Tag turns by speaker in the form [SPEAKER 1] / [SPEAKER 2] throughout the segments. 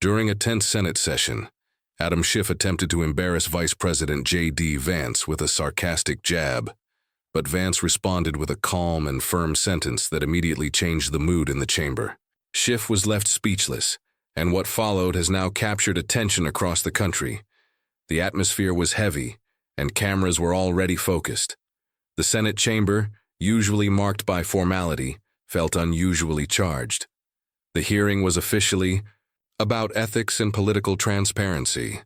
[SPEAKER 1] During a tense Senate session, Adam Schiff attempted to embarrass Vice President JD Vance with a sarcastic jab, but Vance responded with a calm and firm sentence that immediately changed the mood in the chamber. Schiff was left speechless, and what followed has now captured attention across the country. The atmosphere was heavy, and cameras were already focused. The Senate chamber, usually marked by formality, felt unusually charged. The hearing was officially about ethics and political transparency,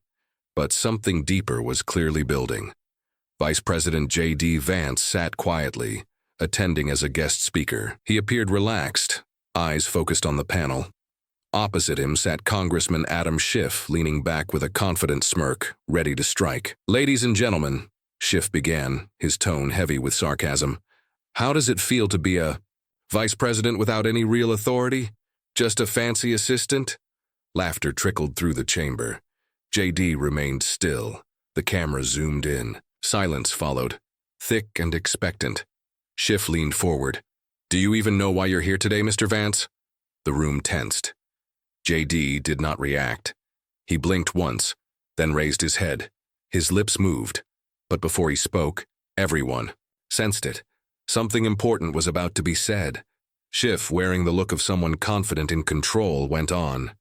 [SPEAKER 1] but something deeper was clearly building. Vice President JD Vance sat quietly, attending as a guest speaker. He appeared relaxed, eyes focused on the panel. Opposite him sat Congressman Adam Schiff, leaning back with a confident smirk, ready to strike. "Ladies and gentlemen," Schiff began, his tone heavy with sarcasm, "how does it feel to be a vice president without any real authority? Just a fancy assistant?" Laughter trickled through the chamber. JD remained still. The camera zoomed in. Silence followed, thick and expectant. Schiff leaned forward. "Do you even know why you're here today, Mr. Vance?" The room tensed. JD did not react. He blinked once, then raised his head. His lips moved, but before he spoke, everyone sensed it. Something important was about to be said. Schiff, wearing the look of someone confident in control, went on.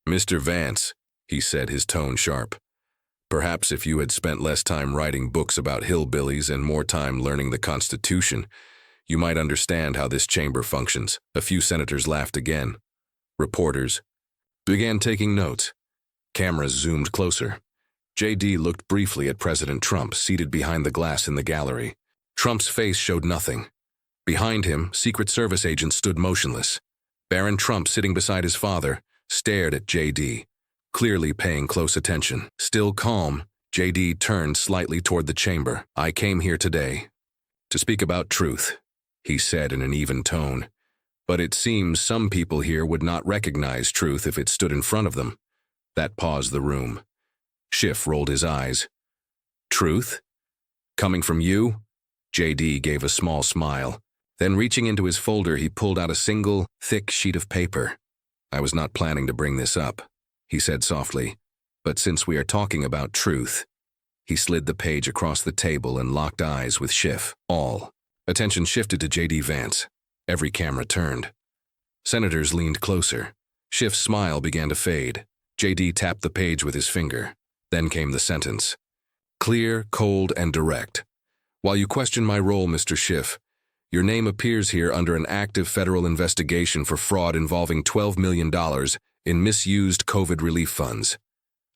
[SPEAKER 1] "Mr. Vance," he said, his tone sharp, "perhaps if you had spent less time writing books about hillbillies and more time learning the Constitution, you might understand how this chamber functions." A few senators laughed again. Reporters began taking notes. Cameras zoomed closer. JD looked briefly at President Trump, seated behind the glass in the gallery. Trump's face showed nothing. Behind him, Secret Service agents stood motionless. Barron Trump, sitting beside his father, stared at JD, clearly paying close attention. Still calm, JD turned slightly toward the chamber. "I came here today to speak about truth," he said in an even tone. "But it seems some people here would not recognize truth if it stood in front of them." That paused the room. Schiff rolled his eyes. "Truth? Coming from you?" JD gave a small smile. Then, reaching into his folder, he pulled out a single, thick sheet of paper. "I was not planning to bring this up," he said softly, "but since we are talking about truth." He slid the page across the table and locked eyes with Schiff. All attention shifted to JD Vance. Every camera turned. Senators leaned closer. Schiff's smile began to fade. JD tapped the page with his finger. Then came the sentence. "Clear, cold, and direct. While you question my role, Mr. Schiff, your name appears here under an active federal investigation for fraud involving $12 million in misused COVID relief funds."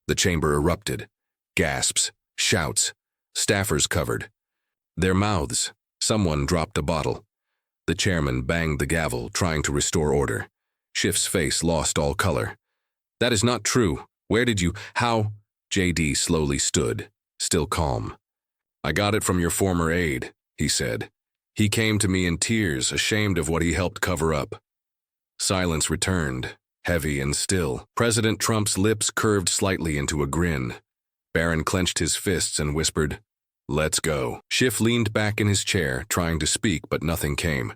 [SPEAKER 1] The chamber erupted. Gasps, shouts, staffers covered their mouths. Someone dropped a bottle. The chairman banged the gavel, trying to restore order. Schiff's face lost all color. "That is not true. Where did you, how?" JD slowly stood, still calm. "I got it from your former aide," he said. "He came to me in tears, ashamed of what he helped cover up." Silence returned, heavy and still. President Trump's lips curved slightly into a grin. Barron clenched his fists and whispered, "Let's go." Schiff leaned back in his chair, trying to speak, but nothing came.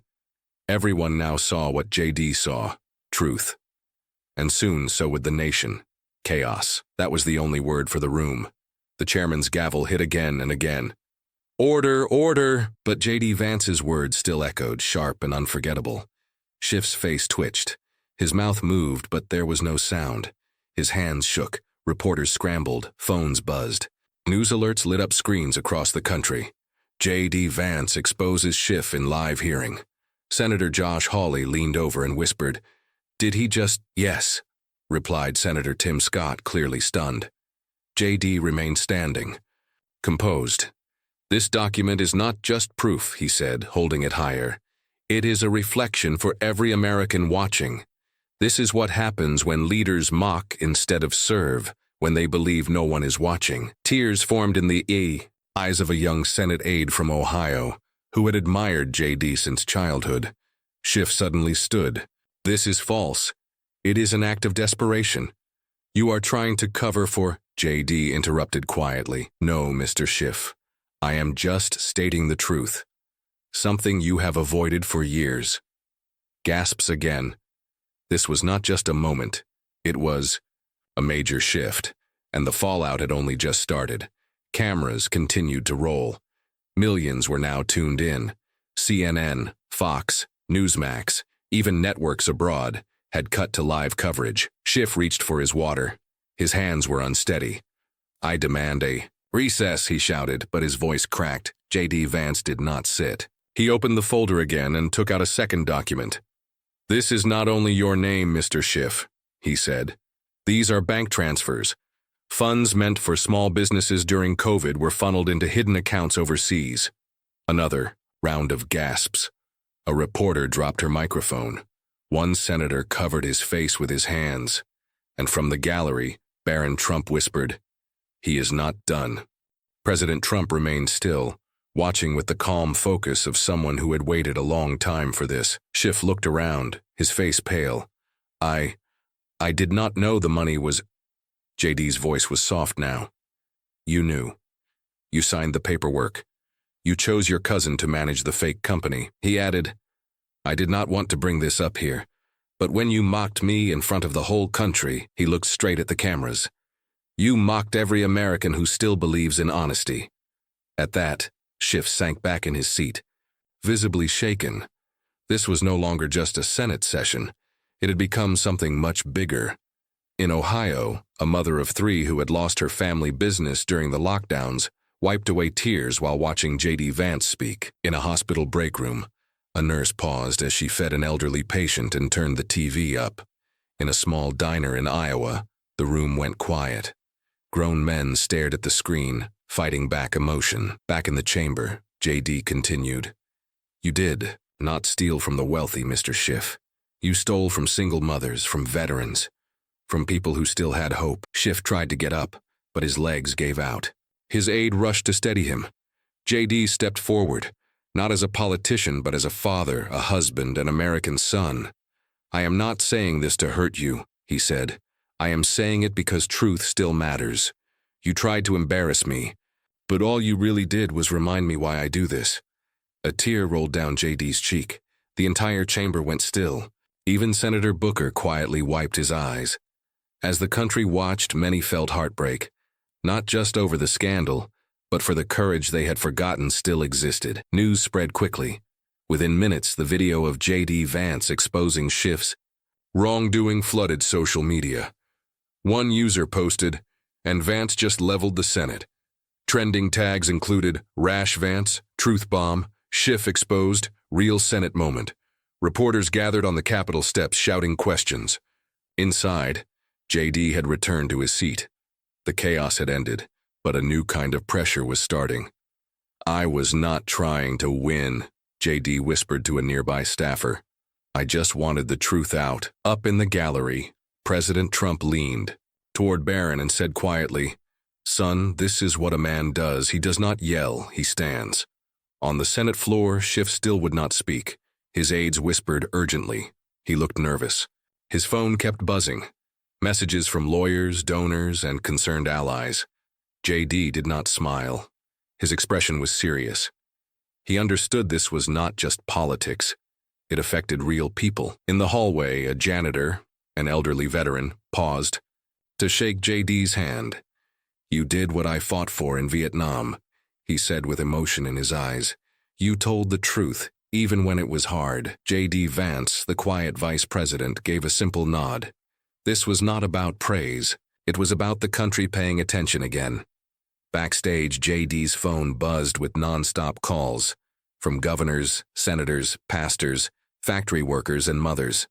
[SPEAKER 1] Everyone now saw what JD saw, truth. And soon so would the nation. Chaos. That was the only word for the room. The chairman's gavel hit again and again. "Order, order!" But JD Vance's words still echoed, sharp and unforgettable. Schiff's face twitched. His mouth moved, but there was no sound. His hands shook. Reporters scrambled. Phones buzzed. News alerts lit up screens across the country. JD Vance exposes Schiff in live hearing. Senator Josh Hawley leaned over and whispered, "Did he just—" "Yes," replied Senator Tim Scott, clearly stunned. JD remained standing, composed. "This document is not just proof," he said, holding it higher. "It is a reflection for every American watching. This is what happens when leaders mock instead of serve, when they believe no one is watching." Tears formed in the eyes of a young Senate aide from Ohio, who had admired JD since childhood. Schiff suddenly stood. "This is false. It is an act of desperation. You are trying to cover for—" JD interrupted quietly. "No, Mr. Schiff. I am just stating the truth. Something you have avoided for years." Gasps again. This was not just a moment. It was A major shift, and the fallout had only just started. Cameras continued to roll. Millions were now tuned in. CNN, Fox, Newsmax, even networks abroad had cut to live coverage. Schiff reached for his water. His hands were unsteady. "I demand a recess," he shouted, but his voice cracked. JD Vance did not sit. He opened the folder again and took out a second document. "This is not only your name, Mr. Schiff," he said. "These are bank transfers. Funds meant for small businesses during COVID were funneled into hidden accounts overseas." Another round of gasps. A reporter dropped her microphone. One senator covered his face with his hands. And from the gallery, Barron Trump whispered, "He is not done." President Trump remained still, watching with the calm focus of someone who had waited a long time for this. Schiff looked around, his face pale. I did not know the money was—" JD's voice was soft now. "You knew. You signed the paperwork. You chose your cousin to manage the fake company." He added, "I did not want to bring this up here, but when you mocked me in front of the whole country," he looked straight at the cameras, "you mocked every American who still believes in honesty." At that, Schiff sank back in his seat, visibly shaken. This was no longer just a Senate session. It had become something much bigger. In Ohio, a mother of 3 who had lost her family business during the lockdowns wiped away tears while watching JD Vance speak. In a hospital break room, a nurse paused as she fed an elderly patient and turned the TV up. In a small diner in Iowa, the room went quiet. Grown men stared at the screen, fighting back emotion. Back in the chamber, JD continued, "You did not steal from the wealthy, Mr. Schiff. You stole from single mothers, from veterans, from people who still had hope." Schiff tried to get up, but his legs gave out. His aide rushed to steady him. JD stepped forward, not as a politician but as a father, a husband, an American son. "I am not saying this to hurt you," he said. "I am saying it because truth still matters. You tried to embarrass me, but all you really did was remind me why I do this." A tear rolled down JD's cheek. The entire chamber went still. Even Senator Booker quietly wiped his eyes. As the country watched, many felt heartbreak, not just over the scandal, but for the courage they had forgotten still existed. News spread quickly. Within minutes, the video of JD Vance exposing Schiff's wrongdoing flooded social media. One user posted, "And Vance just leveled the Senate." Trending tags included "Rash Vance," "Truth Bomb," "Schiff exposed," "Real Senate moment." Reporters gathered on the Capitol steps shouting questions. Inside, JD had returned to his seat. The chaos had ended, but a new kind of pressure was starting. "I was not trying to win," JD whispered to a nearby staffer. "I just wanted the truth out." Up in the gallery, President Trump leaned toward Barron and said quietly, "Son, this is what a man does. He does not yell, he stands." On the Senate floor, Schiff still would not speak. His aides whispered urgently. He looked nervous. His phone kept buzzing. Messages from lawyers, donors, and concerned allies. JD did not smile. His expression was serious. He understood this was not just politics. It affected real people. In the hallway, a janitor, an elderly veteran, paused to shake JD's hand. "You did what I fought for in Vietnam," he said with emotion in his eyes. "You told the truth, even when it was hard." JD Vance, the quiet vice president, gave a simple nod. This was not about praise. It was about the country paying attention again. Backstage, JD's phone buzzed with non-stop calls from governors, senators, pastors, factory workers, and mothers.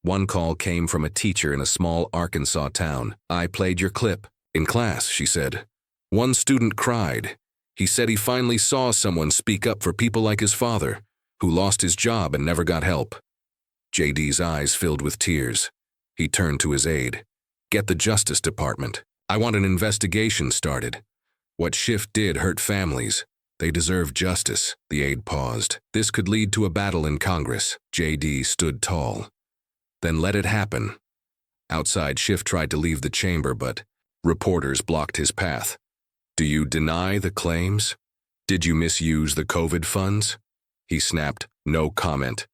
[SPEAKER 1] One call came from a teacher in a small Arkansas town. "I played your clip in class," she said. "One student cried. He said he finally saw someone speak up for people like his father, who lost his job and never got help." JD's eyes filled with tears. He turned to his aide. "Get the Justice Department. I want an investigation started. What Schiff did hurt families. They deserve justice." The aide paused. "This could lead to a battle in Congress." JD stood tall. "Then let it happen." Outside, Schiff tried to leave the chamber, but reporters blocked his path. "Do you deny the claims? Did you misuse the COVID funds?" He snapped, "No comment."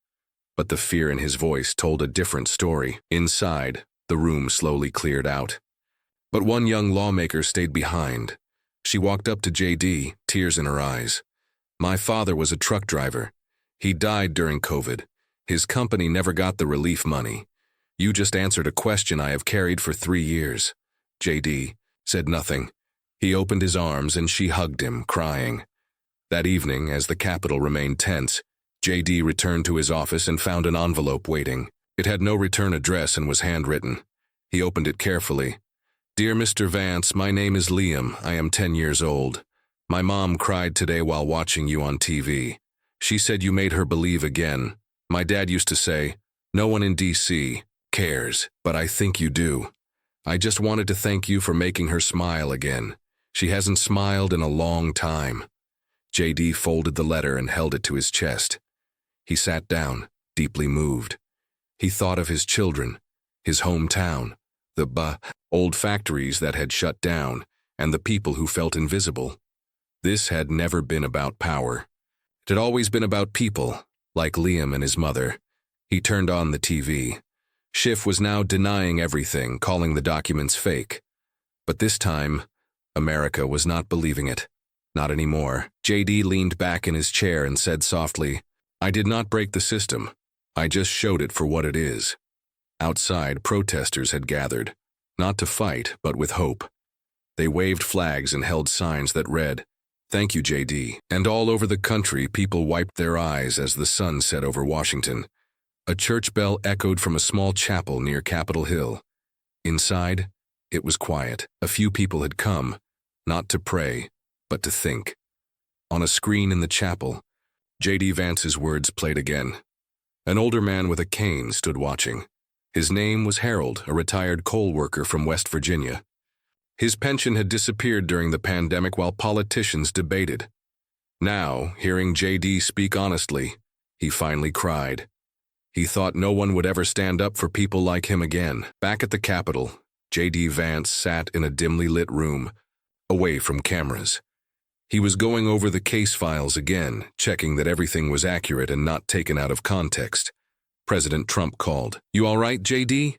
[SPEAKER 1] But the fear in his voice told a different story. Inside, the room slowly cleared out. But one young lawmaker stayed behind. She walked up to JD, tears in her eyes. "My father was a truck driver. He died during COVID. His company never got the relief money. You just answered a question I have carried for 3 years." JD said nothing. He opened his arms and she hugged him, crying. That evening, as the Capitol remained tense, JD returned to his office and found an envelope waiting. It had no return address and was handwritten. He opened it carefully. "Dear Mr. Vance, my name is Liam. I am 10 years old. My mom cried today while watching you on TV. She said you made her believe again. My dad used to say, 'No one in DC cares, but I think you do.' I just wanted to thank you for making her smile again. She hasn't smiled in a long time." JD folded the letter and held it to his chest. He sat down, deeply moved. He thought of his children, his hometown, the old factories that had shut down, and the people who felt invisible. This had never been about power. It had always been about people, like Liam and his mother. He turned on the TV. Schiff was now denying everything, calling the documents fake. But this time, America was not believing it. Not anymore. JD leaned back in his chair and said softly, "I did not break the system. I just showed it for what it is." Outside, protesters had gathered, not to fight, but with hope. They waved flags and held signs that read, "Thank you, JD." And all over the country, people wiped their eyes as the sun set over Washington. A church bell echoed from a small chapel near Capitol Hill. Inside, it was quiet. A few people had come, not to pray, but to think. On a screen in the chapel, JD Vance's words played again. An older man with a cane stood watching. His name was Harold, a retired coal worker from West Virginia. His pension had disappeared during the pandemic while politicians debated. Now, hearing JD speak honestly, he finally cried. He thought no one would ever stand up for people like him again. Back at the Capitol, JD Vance sat in a dimly lit room, away from cameras. He was going over the case files again, checking that everything was accurate and not taken out of context. President Trump called. "You all right, JD?"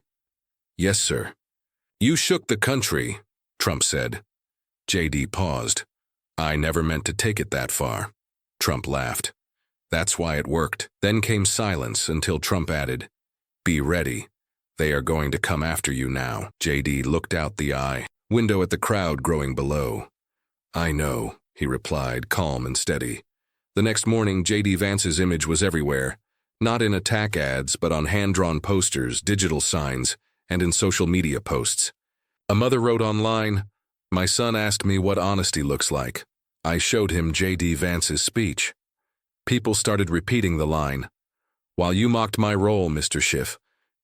[SPEAKER 1] "Yes, sir." "You shook the country," Trump said. JD paused. "I never meant to take it that far." Trump laughed. "That's why it worked." Then came silence until Trump added, "Be ready. They are going to come after you now." JD looked out the window at the crowd growing below. "I know," he replied, calm and steady. The next morning, JD Vance's image was everywhere, not in attack ads, but on hand-drawn posters, digital signs, and in social media posts. A mother wrote online, "My son asked me what honesty looks like. I showed him JD Vance's speech." People started repeating the line, "While you mocked my role, Mr. Schiff,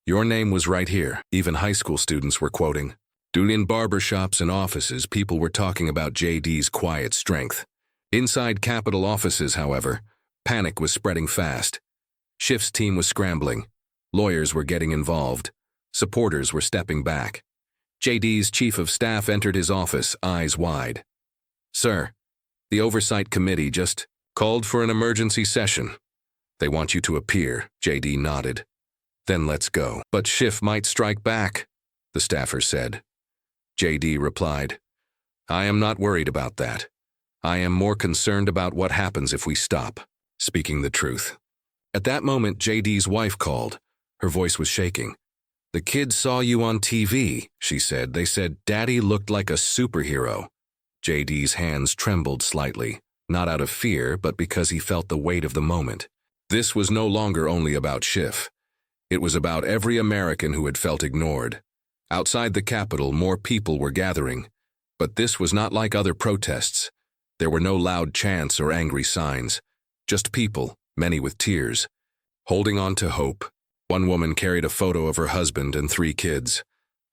[SPEAKER 1] your name was right here." Even high school students were quoting. In barbershops and offices, people were talking about JD's quiet strength. Inside Capitol offices, however, panic was spreading fast. Schiff's team was scrambling. Lawyers were getting involved. Supporters were stepping back. JD's chief of staff entered his office, eyes wide. "Sir, the Oversight Committee just called for an emergency session. They want you to appear." JD nodded. "Then let's go." "But Schiff might strike back," the staffer said. JD replied, "I am not worried about that. I am more concerned about what happens if we stop." Speaking the truth. At that moment, JD's wife called. Her voice was shaking. "The kids saw you on TV," she said. "They said Daddy looked like a superhero." JD's hands trembled slightly, not out of fear, but because he felt the weight of the moment. This was no longer only about Schiff. It was about every American who had felt ignored. Outside the Capitol, more people were gathering. But this was not like other protests. There were no loud chants or angry signs. Just people, many with tears, holding on to hope. One woman carried a photo of her husband and 3 kids.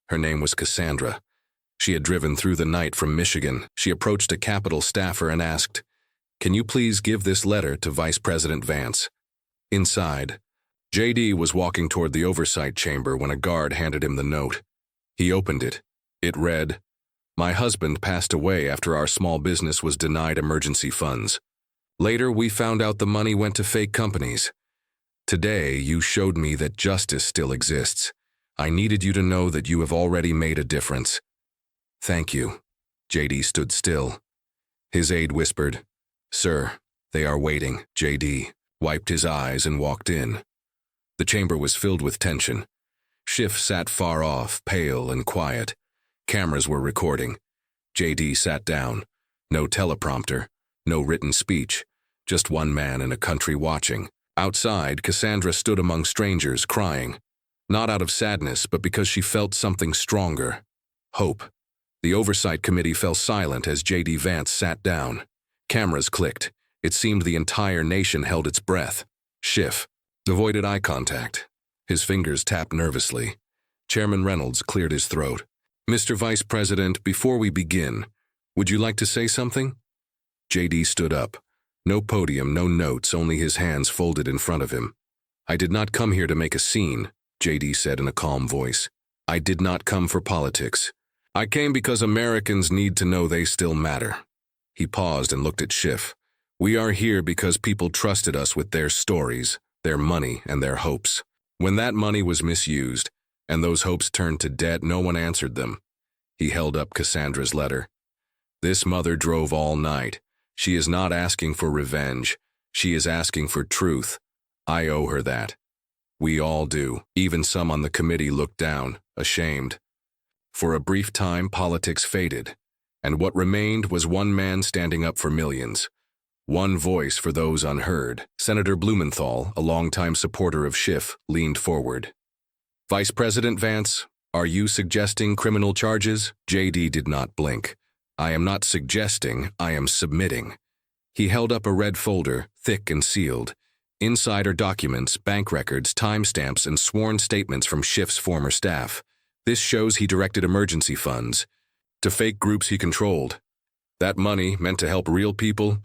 [SPEAKER 1] Her name was Cassandra. She had driven through the night from Michigan. She approached a Capitol staffer and asked, "Can you please give this letter to Vice President Vance?" Inside, JD was walking toward the Oversight chamber when a guard handed him the note. He opened it. It read, "My husband passed away after our small business was denied emergency funds. Later, we found out the money went to fake companies. Today, you showed me that justice still exists. I needed you to know that you have already made a difference. Thank you. JD stood still. His aide whispered, Sir, they are waiting. JD wiped his eyes and walked in. The chamber was filled with tension. Schiff sat far off, pale and quiet. Cameras were recording. JD sat down. No teleprompter, no written speech, just one man in a country watching. Outside, Cassandra stood among strangers, crying. Not out of sadness, but because she felt something stronger. Hope. The Oversight Committee fell silent as JD Vance sat down. Cameras clicked. It seemed the entire nation held its breath. Schiff avoided eye contact. His fingers tapped nervously. Chairman Reynolds cleared his throat. Mr. Vice President, before we begin, would you like to say something? JD stood up. No podium, no notes, only his hands folded in front of him. I did not come here to make a scene, JD said in a calm voice. I did not come for politics. I came because Americans need to know they still matter. He paused and looked at Schiff. We are here because people trusted us with their stories, their money, and their hopes. When that money was misused, and those hopes turned to debt, no one answered them. He held up Cassandra's letter. This mother drove all night. She is not asking for revenge. She is asking for truth. I owe her that. We all do. Even some on the committee looked down, ashamed. For a brief time, politics faded, and what remained was one man standing up for millions. One voice for those unheard. Senator Blumenthal, a longtime supporter of Schiff, leaned forward. Vice President Vance, are you suggesting criminal charges? JD did not blink. I am not suggesting, I am submitting. He held up a red folder, thick and sealed. Inside are documents, bank records, timestamps, and sworn statements from Schiff's former staff. This shows he directed emergency funds to fake groups he controlled. That money, meant to help real people,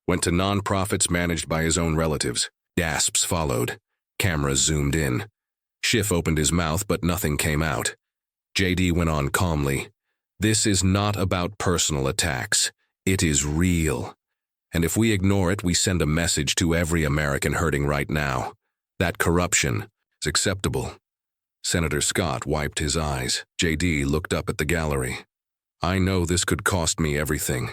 [SPEAKER 1] went to non-profits managed by his own relatives. Gasps followed. Cameras zoomed in. Schiff opened his mouth, but nothing came out. JD went on calmly. This is not about personal attacks. It is real. And if we ignore it, we send a message to every American hurting right now. That corruption is acceptable. Senator Scott wiped his eyes. JD looked up at the gallery. I know this could cost me everything,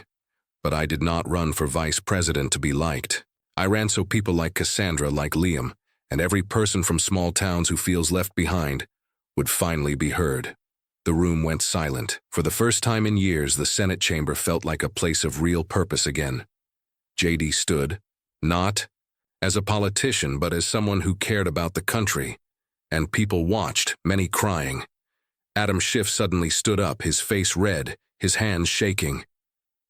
[SPEAKER 1] but I did not run for vice president to be liked. I ran so people like Cassandra, like Liam, and every person from small towns who feels left behind would finally be heard. The room went silent. For the first time in years, the Senate chamber felt like a place of real purpose again. JD stood, not as a politician, but as someone who cared about the country. And people watched, many crying. Adam Schiff suddenly stood up, his face red, his hands shaking.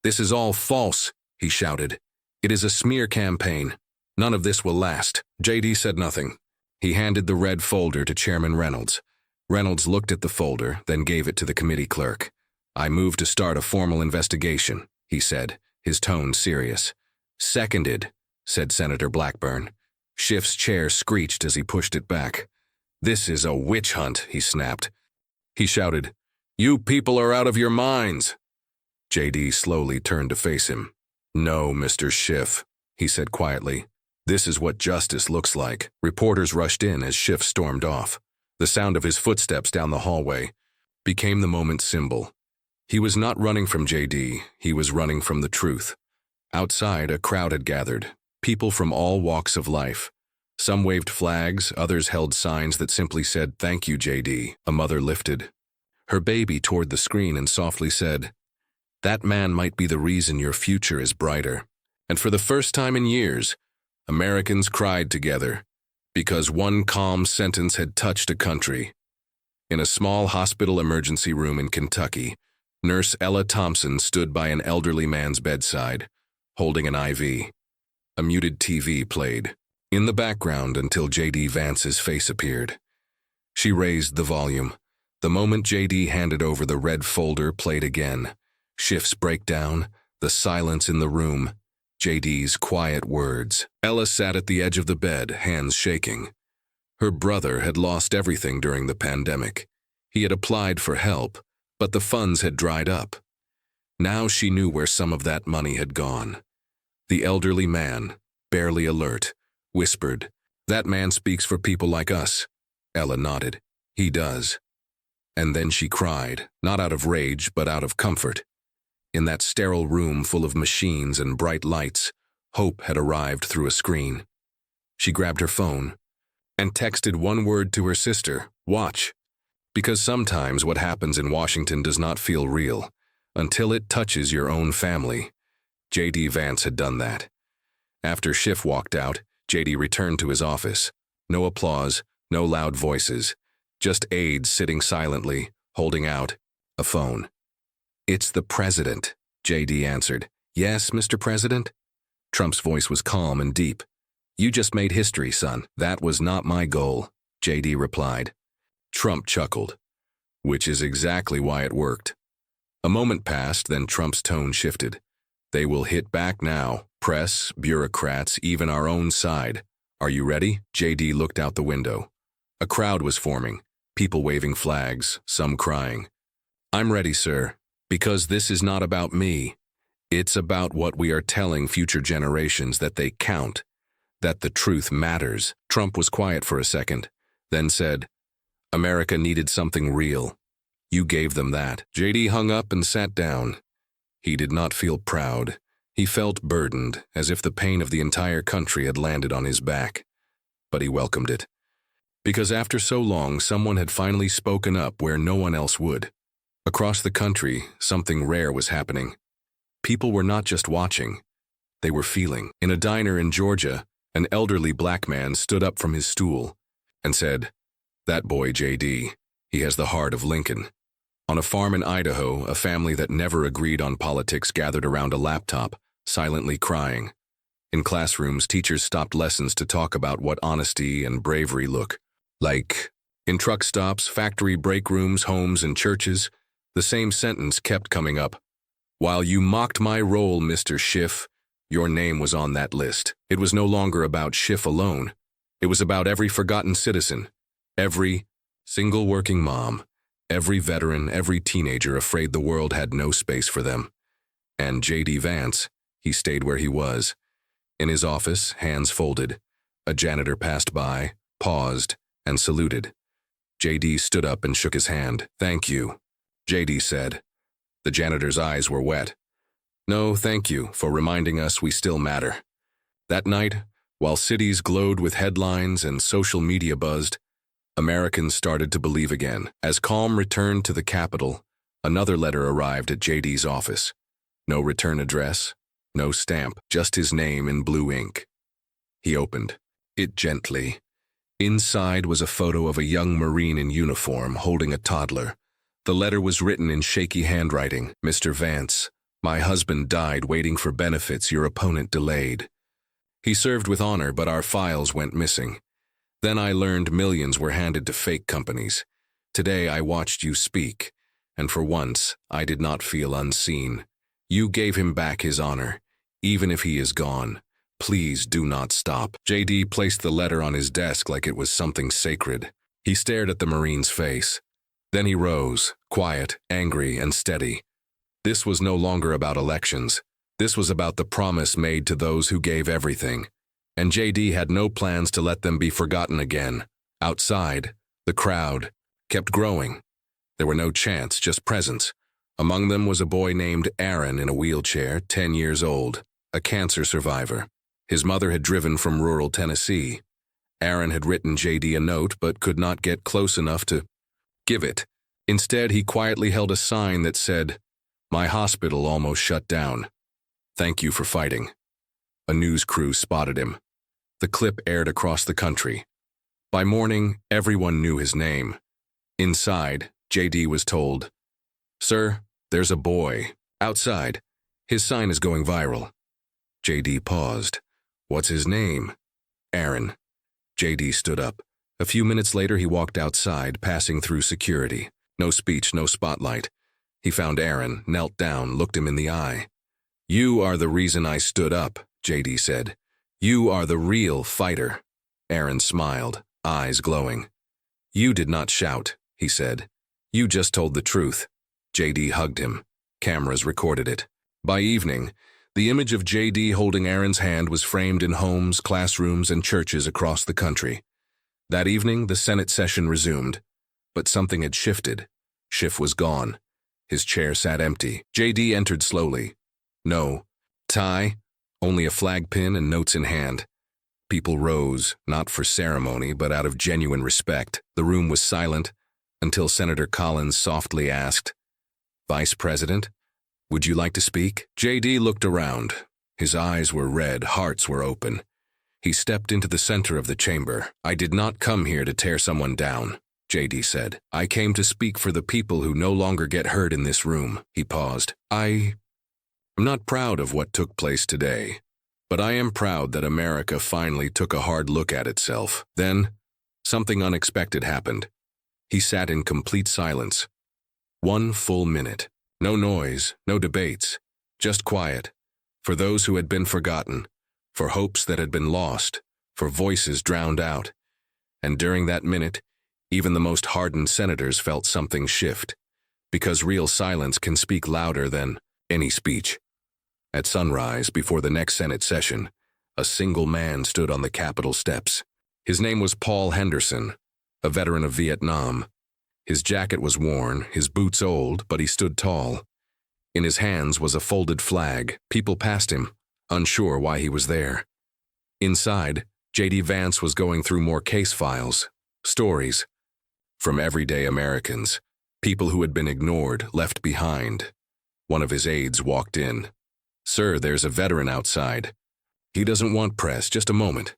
[SPEAKER 1] This is all false, he shouted. It is a smear campaign. None of this will last. JD said nothing. He handed the red folder to Chairman Reynolds. Reynolds looked at the folder, then gave it to the committee clerk. I move to start a formal investigation, he said, his tone serious. Seconded, said Senator Blackburn. Schiff's chair screeched as he pushed it back. This is a witch hunt, he snapped. He shouted, You people are out of your minds. JD slowly turned to face him. No, Mr. Schiff, he said quietly. This is what justice looks like. Reporters rushed in as Schiff stormed off. The sound of his footsteps down the hallway became the moment's symbol. He was not running from JD, he was running from the truth. Outside, a crowd had gathered, people from all walks of life. Some waved flags, others held signs that simply said, Thank you, JD. A mother lifted her baby toward the screen and softly said, That man might be the reason your future is brighter. And for the first time in years, Americans cried together, because one calm sentence had touched a country. In a small hospital emergency room in Kentucky, Nurse Ella Thompson stood by an elderly man's bedside, holding an IV. A muted TV played in the background until JD Vance's face appeared. She raised the volume. The moment JD handed over the red folder played again. Schiff's breakdown, the silence in the room, JD's quiet words. Ella sat at the edge of the bed, hands shaking. Her brother had lost everything during the pandemic. He had applied for help, but the funds had dried up. Now she knew where some of that money had gone. The elderly man, barely alert, whispered, That man speaks for people like us. Ella nodded. He does. And then she cried, not out of rage but out of comfort. In that sterile room full of machines and bright lights, hope had arrived through a screen. She grabbed her phone and texted one word to her sister, "Watch." Because sometimes what happens in Washington does not feel real until it touches your own family. JD Vance had done that. After Schiff walked out, JD returned to his office. No applause, no loud voices, just aides sitting silently, holding out a phone. "It's the president," JD answered. "Yes, Mr. President?" Trump's voice was calm and deep. "You just made history, son." "That was not my goal," JD replied. Trump chuckled, which is exactly why it worked. A moment passed, then Trump's tone shifted. "They will hit back now. Press, bureaucrats, even our own side. Are you ready?" JD looked out the window. A crowd was forming, people waving flags, some crying. "I'm ready, sir, because this is not about me. It's about what we are telling future generations, that they count, that the truth matters." Trump was quiet for a second, then said, "America needed something real. You gave them that." JD hung up and sat down. He did not feel proud. He felt burdened, as if the pain of the entire country had landed on his back. But he welcomed it. Because after so long, someone had finally spoken up where no one else would. Across the country, something rare was happening. People were not just watching, they were feeling. In a diner in Georgia, an elderly black man stood up from his stool and said, "That boy JD, he has the heart of Lincoln." On a farm in Idaho, a family that never agreed on politics gathered around a laptop, silently crying. In classrooms, teachers stopped lessons to talk about what honesty and bravery look like. In truck stops, factory break rooms, homes, and churches, the same sentence kept coming up. "While you mocked my role, Mr. Schiff, your name was on that list." It was no longer about Schiff alone. It was about every forgotten citizen, every single working mom, every veteran, every teenager afraid the world had no space for them. And JD Vance, he stayed where he was. In his office, hands folded. A janitor passed by, paused, and saluted. JD stood up and shook his hand. "Thank you," JD said. The janitor's eyes were wet. "No, thank you for reminding us we still matter." That night, while cities glowed with headlines and social media buzzed, Americans started to believe again. As calm returned to the Capitol, another letter arrived at JD's office. No return address, no stamp, just his name in blue ink. He opened it gently. Inside was a photo of a young Marine in uniform holding a toddler. The letter was written in shaky handwriting. "Mr. Vance, my husband died waiting for benefits your opponent delayed. He served with honor, but our files went missing. Then I learned millions were handed to fake companies. Today I watched you speak, and for once I did not feel unseen. You gave him back his honor, even if he is gone. Please do not stop." JD placed the letter on his desk like it was something sacred. He stared at the Marine's face. Then he rose, quiet, angry, and steady. This was no longer about elections. This was about the promise made to those who gave everything. And JD had no plans to let them be forgotten again. Outside, the crowd kept growing. There were no chants, just presence. Among them was a boy named Aaron in a wheelchair, 10 years old, a cancer survivor. His mother had driven from rural Tennessee. Aaron had written JD a note but could not get close enough to give it. Instead, he quietly held a sign that said, "My hospital almost shut down. Thank you for fighting." A news crew spotted him. The clip aired across the country. By morning, everyone knew his name. Inside, JD was told, "Sir, there's a boy outside. His sign is going viral." JD paused. "What's his name?" "Aaron." JD stood up. A few minutes later, he walked outside, passing through security. No speech, no spotlight. He found Aaron, knelt down, looked him in the eye. "You are the reason I stood up," JD said. "You are the real fighter." Aaron smiled, eyes glowing. "You did not shout," he said. "You just told the truth." JD hugged him. Cameras recorded it. By evening, the image of JD holding Aaron's hand was framed in homes, classrooms, and churches across the country. That evening, the Senate session resumed, but something had shifted. Schiff was gone. His chair sat empty. JD entered slowly. No tie, only a flag pin and notes in hand. People rose, not for ceremony, but out of genuine respect. The room was silent until Senator Collins softly asked, "Vice President, would you like to speak?" JD looked around. His eyes were red, hearts were open. He stepped into the center of the chamber. "I did not come here to tear someone down," JD said. "I came to speak for the people who no longer get heard in this room." He paused. "I'm not proud of what took place today, but I am proud that America finally took a hard look at itself." Then, something unexpected happened. He sat in complete silence. 1 full minute. No noise, no debates, just quiet. For those who had been forgotten, for hopes that had been lost, for voices drowned out. And during that minute, even the most hardened senators felt something shift, because real silence can speak louder than any speech. At sunrise, before the next Senate session, a single man stood on the Capitol steps. His name was Paul Henderson, a veteran of Vietnam. His jacket was worn, his boots old, but he stood tall. In his hands was a folded flag. People passed him, unsure why he was there. Inside, JD Vance was going through more case files, stories, from everyday Americans, people who had been ignored, left behind. One of his aides walked in. "Sir, there's a veteran outside. He doesn't want press, just a moment."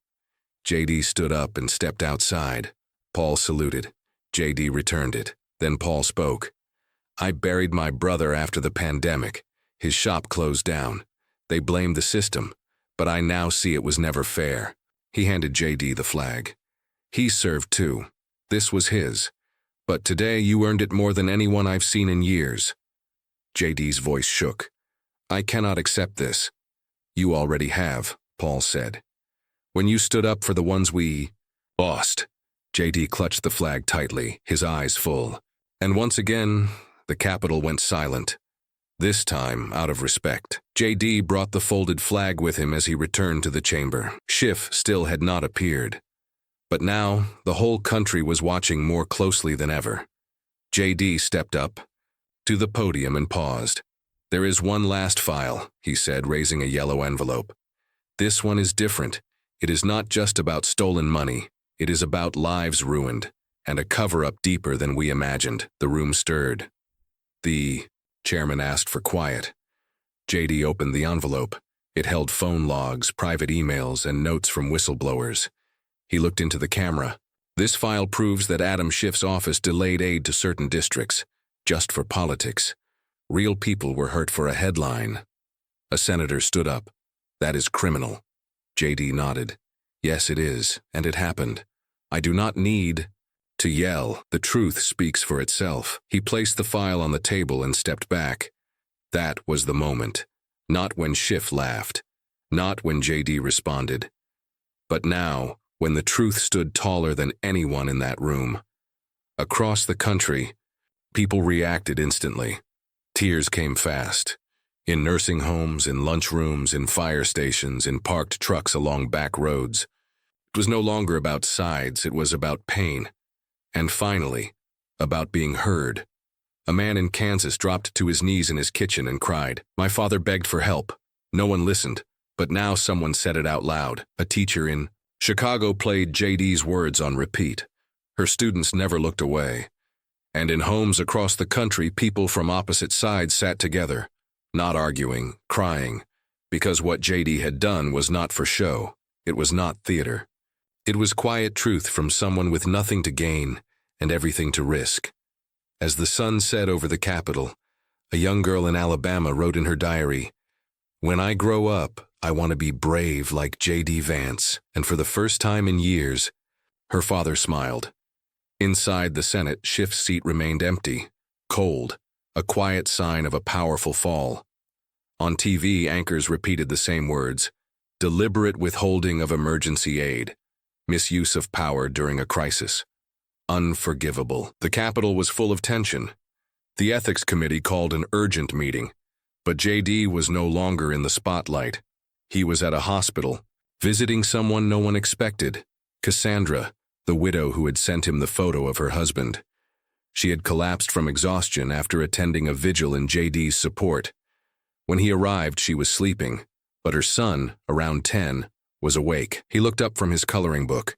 [SPEAKER 1] JD stood up and stepped outside. Paul saluted. JD returned it. Then Paul spoke. "I buried my brother after the pandemic. His shop closed down. They blamed the system, but I now see it was never fair." He handed JD the flag. "He served too. This was his. But today you earned it more than anyone I've seen in years." JD's voice shook. "I cannot accept this." "You already have," Paul said. "When you stood up for the ones we lost." JD clutched the flag tightly, his eyes full. And once again, the Capitol went silent. This time, out of respect. JD brought the folded flag with him as he returned to the chamber. Schiff still had not appeared. But now, the whole country was watching more closely than ever. JD stepped up to the podium and paused. "There is one last file," he said, raising a yellow envelope. "This one is different. It is not just about stolen money. It is about lives ruined, and a cover-up deeper than we imagined." The room stirred. The chairman asked for quiet. JD opened the envelope. It held phone logs, private emails, and notes from whistleblowers. He looked into the camera. "This file proves that Adam Schiff's office delayed aid to certain districts, just for politics. Real people were hurt for a headline." A senator stood up. "That is criminal." JD nodded. "Yes, it is, and it happened. I do not need to yell. The truth speaks for itself." He placed the file on the table and stepped back. That was the moment. Not when Schiff laughed. Not when JD responded. But now, when the truth stood taller than anyone in that room. Across the country, people reacted instantly. Tears came fast. In nursing homes, in lunchrooms, in fire stations, in parked trucks along back roads. It was no longer about sides, it was about pain. And finally, about being heard. A man in Kansas dropped to his knees in his kitchen and cried. "My father begged for help. No one listened, but now someone said it out loud." A teacher in Chicago played JD's words on repeat. Her students never looked away. And in homes across the country, people from opposite sides sat together, not arguing, crying, because what JD had done was not for show. It was not theater. It was quiet truth from someone with nothing to gain and everything to risk. As the sun set over the Capitol, a young girl in Alabama wrote in her diary, "When I grow up, I want to be brave like JD Vance." And for the first time in years, her father smiled. Inside the Senate, Schiff's seat remained empty, cold, a quiet sign of a powerful fall. On TV, anchors repeated the same words: deliberate withholding of emergency aid, misuse of power during a crisis. Unforgivable. The Capitol was full of tension. The Ethics Committee called an urgent meeting, but JD was no longer in the spotlight. He was at a hospital, visiting someone no one expected, Cassandra, the widow who had sent him the photo of her husband. She had collapsed from exhaustion after attending a vigil in JD's support. When he arrived, she was sleeping, but her son, around 10, was awake. He looked up from his coloring book.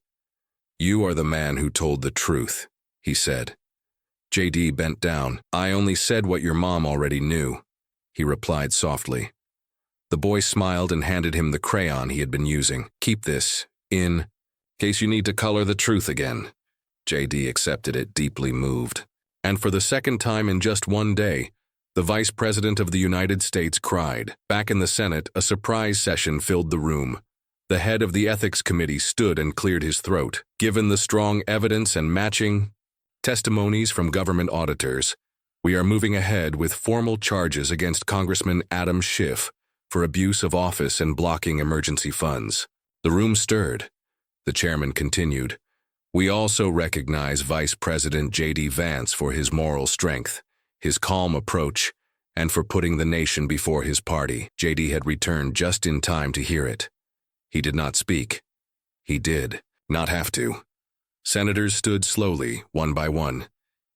[SPEAKER 1] "You are the man who told the truth," he said. JD bent down. "I only said what your mom already knew," he replied softly. The boy smiled and handed him the crayon he had been using. "Keep this, in case you need to color the truth again." JD accepted it, deeply moved. And for the second time in just one day, the Vice President of the United States cried. Back in the Senate, a surprise session filled the room. The head of the Ethics Committee stood and cleared his throat. Given the strong evidence and matching testimonies from government auditors, we are moving ahead with formal charges against Congressman Adam Schiff for abuse of office and blocking emergency funds. The room stirred. The chairman continued. We also recognize Vice President JD Vance for his moral strength, his calm approach, and for putting the nation before his party. JD had returned just in time to hear it. He did not speak. He did not have to. Senators stood slowly, one by one,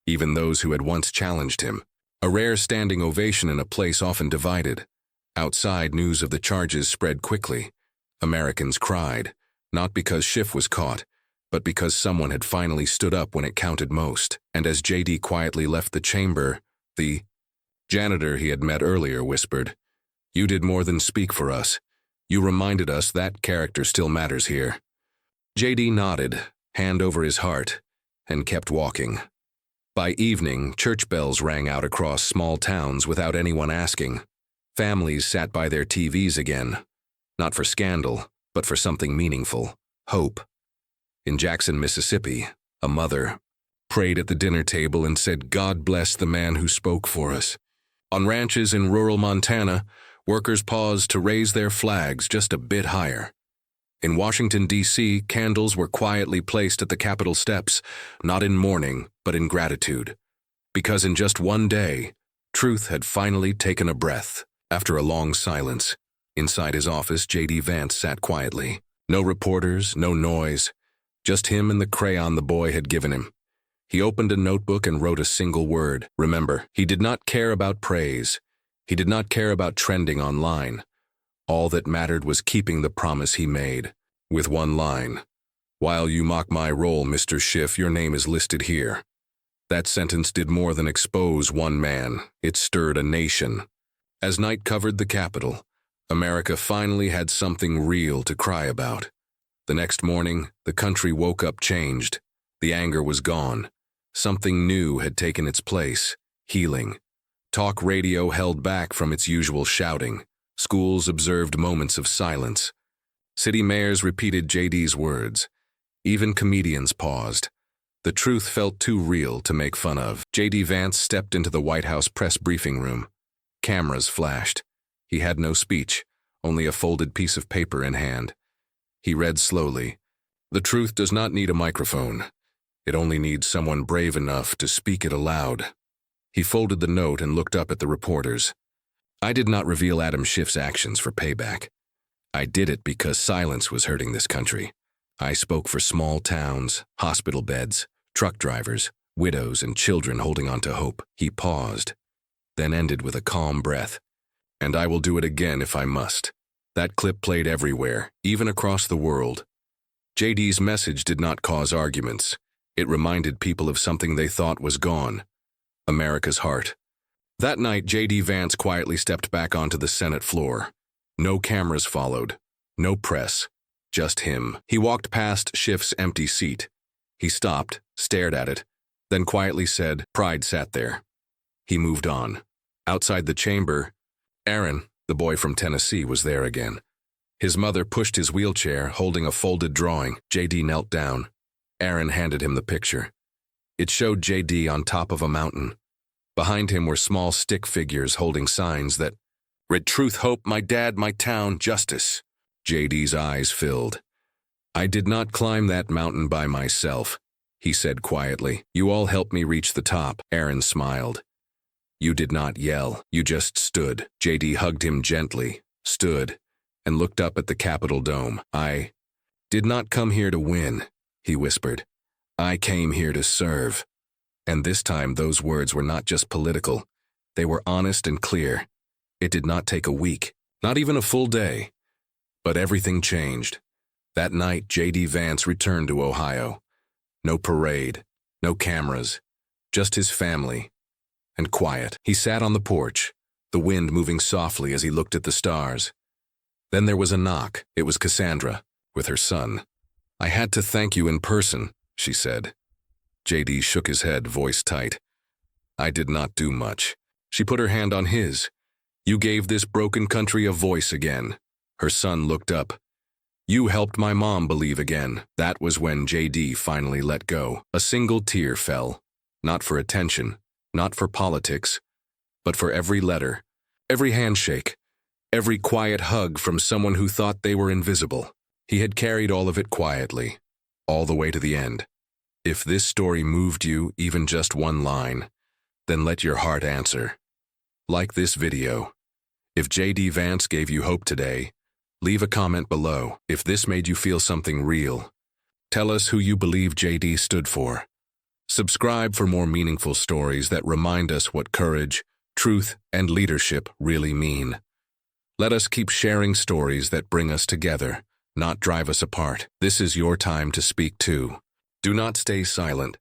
[SPEAKER 1] even those who had once challenged him. A rare standing ovation in a place often divided. Outside, news of the charges spread quickly. Americans cried, not because Schiff was caught, but because someone had finally stood up when it counted most. And as JD quietly left the chamber, the janitor he had met earlier whispered, "You did more than speak for us. You reminded us that character still matters here." JD nodded, hand over his heart, and kept walking. By evening, church bells rang out across small towns without anyone asking. Families sat by their TVs again, not for scandal, but for something meaningful, hope. In Jackson, Mississippi, a mother prayed at the dinner table and said, "God bless the man who spoke for us." On ranches in rural Montana, workers paused to raise their flags just a bit higher. In Washington, D.C., candles were quietly placed at the Capitol steps, not in mourning, but in gratitude. Because in just one day, truth had finally taken a breath. After a long silence, inside his office, JD Vance sat quietly. No reporters, no noise, just him and the crayon the boy had given him. He opened a notebook and wrote a single word. Remember, he did not care about praise. He did not care about trending online. All that mattered was keeping the promise he made. With one line, "While you mock my role, Mr. Schiff, your name is listed here." That sentence did more than expose one man. It stirred a nation. As night covered the Capitol, America finally had something real to cry about. The next morning, the country woke up changed. The anger was gone. Something new had taken its place, healing. Talk radio held back from its usual shouting. Schools observed moments of silence. City mayors repeated JD's words. Even comedians paused. The truth felt too real to make fun of. JD Vance stepped into the White House press briefing room. Cameras flashed. He had no speech, only a folded piece of paper in hand. He read slowly. "The truth does not need a microphone. It only needs someone brave enough to speak it aloud." He folded the note and looked up at the reporters. "I did not reveal Adam Schiff's actions for payback. I did it because silence was hurting this country. I spoke for small towns, hospital beds, truck drivers, widows, and children holding on to hope." He paused, then ended with a calm breath. "And I will do it again if I must." That clip played everywhere, even across the world. JD's message did not cause arguments. It reminded people of something they thought was gone: America's heart. That night, JD Vance quietly stepped back onto the Senate floor. No cameras followed, no press, just him. He walked past Schiff's empty seat. He stopped, stared at it, then quietly said, "Pride sat there." He moved on. Outside the chamber, Aaron, the boy from Tennessee, was there again. His mother pushed his wheelchair, holding a folded drawing. JD knelt down. Aaron handed him the picture. It showed JD on top of a mountain. Behind him were small stick figures holding signs that read, "Truth, hope, my dad, my town, justice." JD's eyes filled. "I did not climb that mountain by myself," he said quietly. "You all helped me reach the top." Aaron smiled. "You did not yell, you just stood." JD hugged him gently, stood, and looked up at the Capitol dome. "I did not come here to win," he whispered. "I came here to serve." And this time those words were not just political. They were honest and clear. It did not take a week, not even a full day. But everything changed. That night, JD Vance returned to Ohio. No parade, no cameras, just his family, and quiet. He sat on the porch, the wind moving softly as he looked at the stars. Then there was a knock. It was Cassandra, with her son. "I had to thank you in person," she said. JD shook his head, voice tight. "I did not do much." She put her hand on his. "You gave this broken country a voice again." Her son looked up. "You helped my mom believe again." That was when JD finally let go. A single tear fell. Not for attention, not for politics, but for every letter, every handshake, every quiet hug from someone who thought they were invisible. He had carried all of it quietly, all the way to the end. If this story moved you, even just one line, then let your heart answer. Like this video. If JD Vance gave you hope today, leave a comment below. If this made you feel something real, tell us who you believe JD stood for. Subscribe for more meaningful stories that remind us what courage, truth, and leadership really mean. Let us keep sharing stories that bring us together, not drive us apart. This is your time to speak too. Do not stay silent.